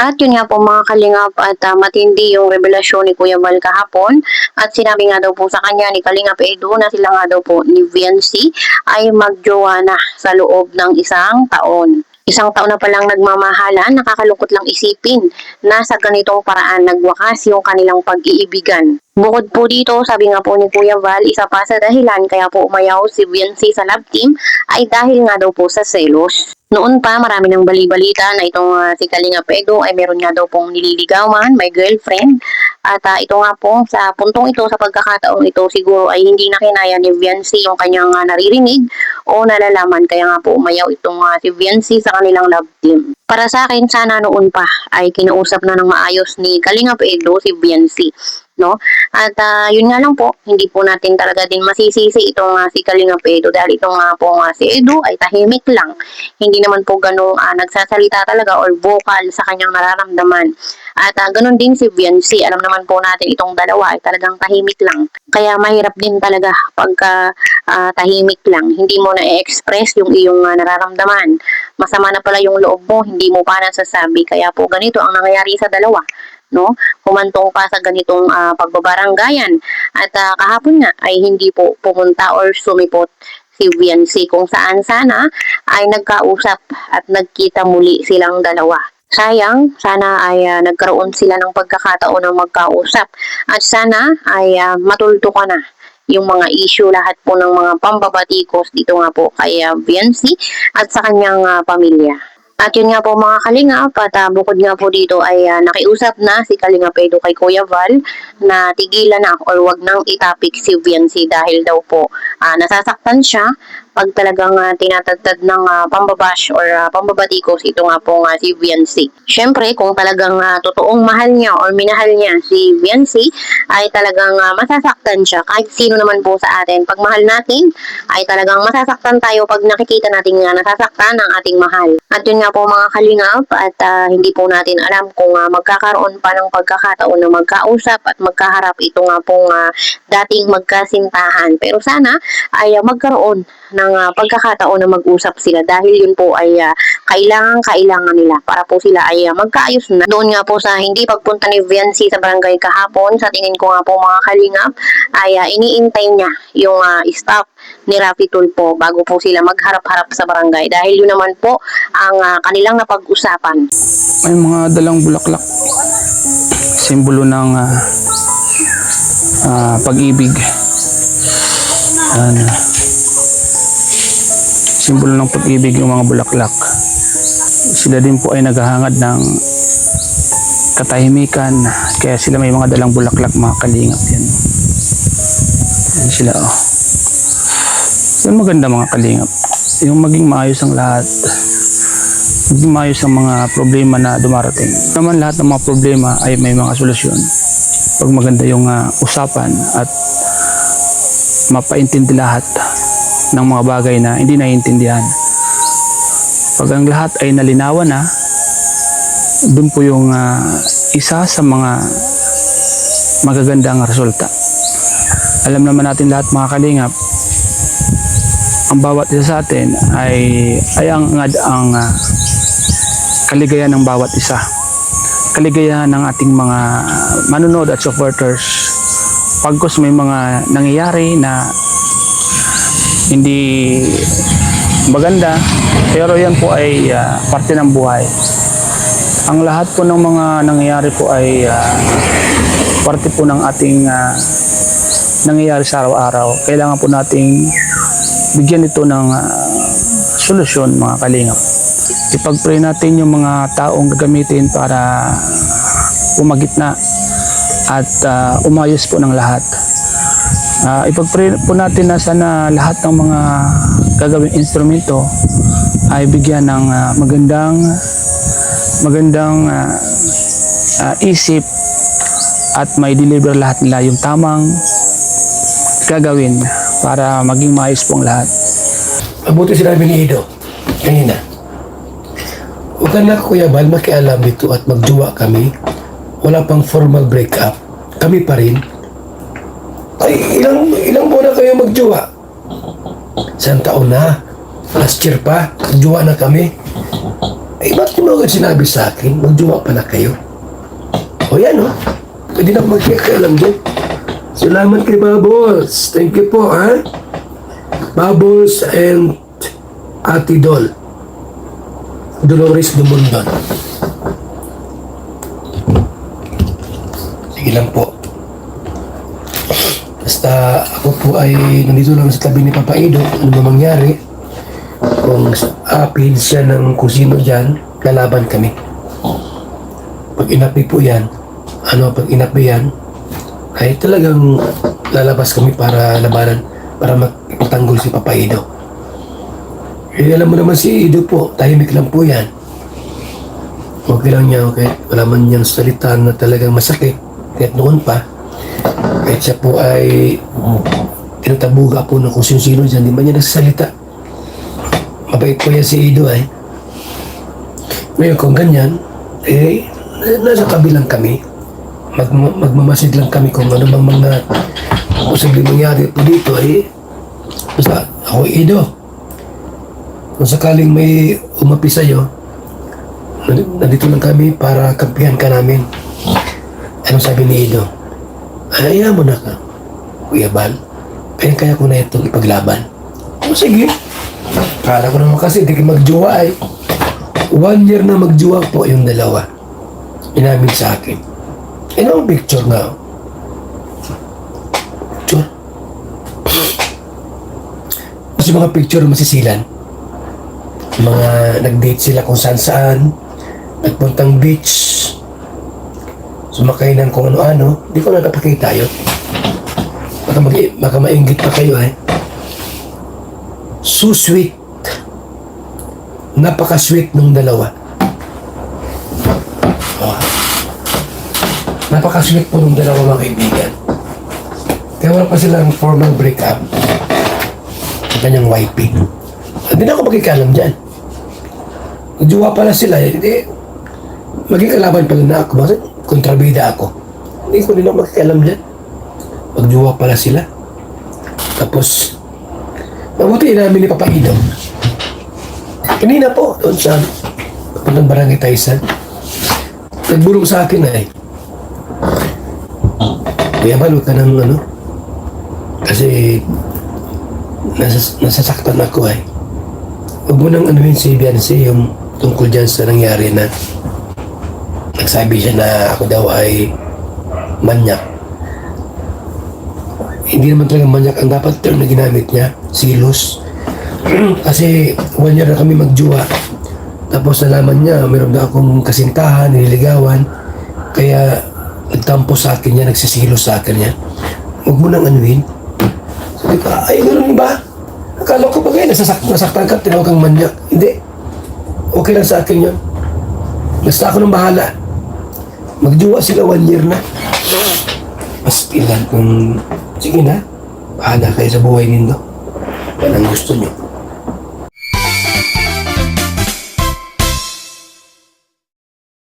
At yun nga po mga kalingap at matindi yung revelasyon ni Kuya Val kahapon at sinabi nga daw po sa kanya ni Kalingap Edu na sila nga daw po ni Viancy ay magjowa na sa loob ng isang taon. Isang taon na palang nagmamahalan, nakakalungkot lang isipin na sa ganitong paraan nagwakas yung kanilang pag-iibigan. Bukod po dito, sabi nga po ni Kuya Val, isa pa sa dahilan kaya po umayaw si Viancy sa love team ay dahil nga daw po sa selos. Noon pa, marami ng bali-balita na itong si Kalingap Edu ay meron nga daw pong nililigawan, may girlfriend. At ito nga po, sa puntong ito, sa pagkakataong ito, siguro ay hindi na kinaya ni Viancy yung kanyang naririnig o nalalaman. Kaya nga po, umayaw itong si Viancy sa kanilang love team. Para sa akin, sana noon pa ay kinausap na ng maayos ni Kalingap Edu si Viancy. No? At yun nga lang po, hindi po natin talaga din masisisi itong si Kalingap Edu dahil itong po si Edu ay tahimik lang. Hindi naman po ganong nagsasalita talaga or vocal sa kanyang nararamdaman. At ganun din si Viancy, alam naman po natin itong dalawa ay talagang tahimik lang. Kaya mahirap din talaga pagka tahimik lang. Hindi mo na-express yung iyong nararamdaman. Masama na pala yung loob mo, hindi mo pa nasasabi. Kaya po ganito ang nangyayari sa dalawa. No, humantong pa sa ganitong pagbabaranggayan at kahapon nga ay hindi po pumunta or sumipot si Viancy kung saan sana ay nagkausap at nagkita muli silang dalawa. Sayang, sana ay nagkaroon sila ng pagkakataon ng magkausap at sana ay matulto na yung mga issue lahat po ng mga pambabatikos dito nga po kay Viancy at sa kanyang pamilya. At yun nga po mga kalingap at bukod nga po dito ay nakiusap na si Kalingap Edu kay Kuya Val na tigilan na or wag nang itapik si Viancy dahil daw po nasasaktan siya pag talagang tinatagtad ng pambabash or pambabatikos ito nga po si Viancy. Siyempre kung talagang totoong mahal niya or minahal niya si Viancy ay talagang masasaktan siya kahit sino naman po sa atin. Pag mahal natin ay talagang masasaktan tayo pag nakikita natin nga nasasaktan ang ating mahal. At yun nga po mga kalingap at hindi po natin alam kung magkakaroon pa ng pagkakataon na magkausap at magkaharap ito nga pong dating magkasintahan. Pero sana ay magkaroon ng pagkakataon na mag-usap sila dahil yun po ay kailangan nila para po sila ay magkaayos na. Doon nga po sa hindi pagpunta ni Viancy sa barangay kahapon, sa tingin ko nga po mga kalingap ay iniintay niya yung staff ni Rafi Tulfo bago po sila magharap-harap sa barangay dahil yun naman po ang kanilang napag-usapan. May mga dalang bulaklak, simbolo ng pag-ibig. Simbolo ng pag-ibig yung mga bulaklak. Sila din po ay naghahangad ng katahimikan, kaya sila may mga dalang bulaklak mga kalingap yan. Yan sila Yan maganda mga kalingap. Yung maging maayos ang lahat. Maging maayos ang mga problema na dumarating. Naman lahat ng mga problema ay may mga solusyon. Pag maganda yung usapan at mapaintindi lahat ng mga bagay na hindi naiintindihan. Pag ang lahat ay nalinawan na, dun po yung isa sa mga magagandang resulta. Alam naman natin lahat mga kalingap, ang bawat isa sa atin ay ang kaligayahan ng bawat isa. Kaligayahan ng ating mga manonood at supporters. Pagkos may mga nangyayari na hindi maganda, pero yan po ay parte ng buhay. Ang lahat po ng mga nangyayari po ay parte po ng ating nangyayari sa araw-araw. Kailangan po nating bigyan ito ng solusyon mga kalingap. Ipag-pray natin yung mga taong gagamitin para umagitna at umayos po ng lahat. Ipag-pray po natin na sana lahat ng mga gagawing instrumento ay bigyan ng magandang isip at may deliver lahat nila yung tamang gagawin para maging maayos po ang lahat. Mabuti sinabi ni Edo kanina. Huwag ka na Kuya Val makialam dito at magjowa kami. Wala pang formal breakup. Kami pa rin. Ay, ilang buwan na kayo magjowa? Isang taon na. Last year pa, magjowa na kami. Bakit mo agad sinabi sa akin, magjowa pala kayo? O yan, oh. Pwede na ako magkikailam doon. Salamat kay Bubbles. Thank you po, ha? Bubbles and Ate Dol. Dolores Dumundon. Sige lang po. Basta ako po ay nandito lang sa tabi ni Papa Ido. Ano ba mangyari? Kung apil siya ng kung sino dyan, lalaban kami. Pag inapi po yan, pag inapi yan, ay talagang lalabas kami para labanan, para magpatanggol si Papa Ido. Eh, alam mo naman si Ido po, tahimik lang po yan. Okay lang niya, okay? Wala man niyang salita na talagang masakit. Kahit noon pa, kahit siya po ay tinatabuga po ng kung sino-sino dyan, di ba niya nagsasalita? Mabait po yan si Ido ay. Ngayon kung ganyan, eh, nasa kabilang kami. Magmamasid lang kami kung ano bang mga posibleng mangyari po dito eh. Basta ako Ido. Kung sakaling may umapi sa'yo, nandito lang kami para kampihan ka namin. Anong sabi ni Ido? Ayaw mo na ka, Kuya Bal. Kaya ko na itong ipaglaban. O sige. Kala ko naman kasi di magjowa ay 1 year na magjowa po yung dalawa. Inamin sa akin. Ang picture nga. Picture? Kasi mga picture masisilan. Mga nag-date sila kung saan-saan. Nagpuntang beach. Sumakay ng kung ano-ano. Hindi ko na napakita yun. Baka mainggit pa kayo eh. So sweet. Napaka-sweet nung dalawa. Oh. Napaka-sweet po nung dalawa mga kaibigan. Kaya wala pa silang formal breakup. Ang kanyang wifey. Hindi na ako magkikalam dyan. Nagjowa pala sila. Hindi. Maging kalaban pala na ako. Bakit? Kontrabida ako. Hindi ko din ako magkikalam dyan. Magjowa pala sila. Tapos, mabuti namin ni Papa Ido. Kanina po, doon sa Palang Barangay Taysan, nagbulong sa akin na Kuya Bal, huwag ka ng kasi nasasaktan ako eh. Huwag mo nang anuhin si Biancy yung tungkol dyan sa nangyari na nagsabi siya na ako daw ay manyak. Hindi naman talaga manyak ang dapat term na ginamit niya, silos. Kasi 1 year na kami magjowa. Tapos nalaman niya, meron na akong kasintahan, nililigawan. Kaya nagtampo sa akin niya, nagsisilos sa akin niya. Huwag mo nang anuhin. Sabi ko, ay gano'n ba? Akala ko ba ngayon, nasaktan ka, tinawag kang manyak. Hindi. Okay lang sa akin yun. Basta ako nang bahala. Magjowa sila 1 year na. Mas ilan kung, sige na, bahala kayo sa buhay nindo. Yan ang gusto niyo.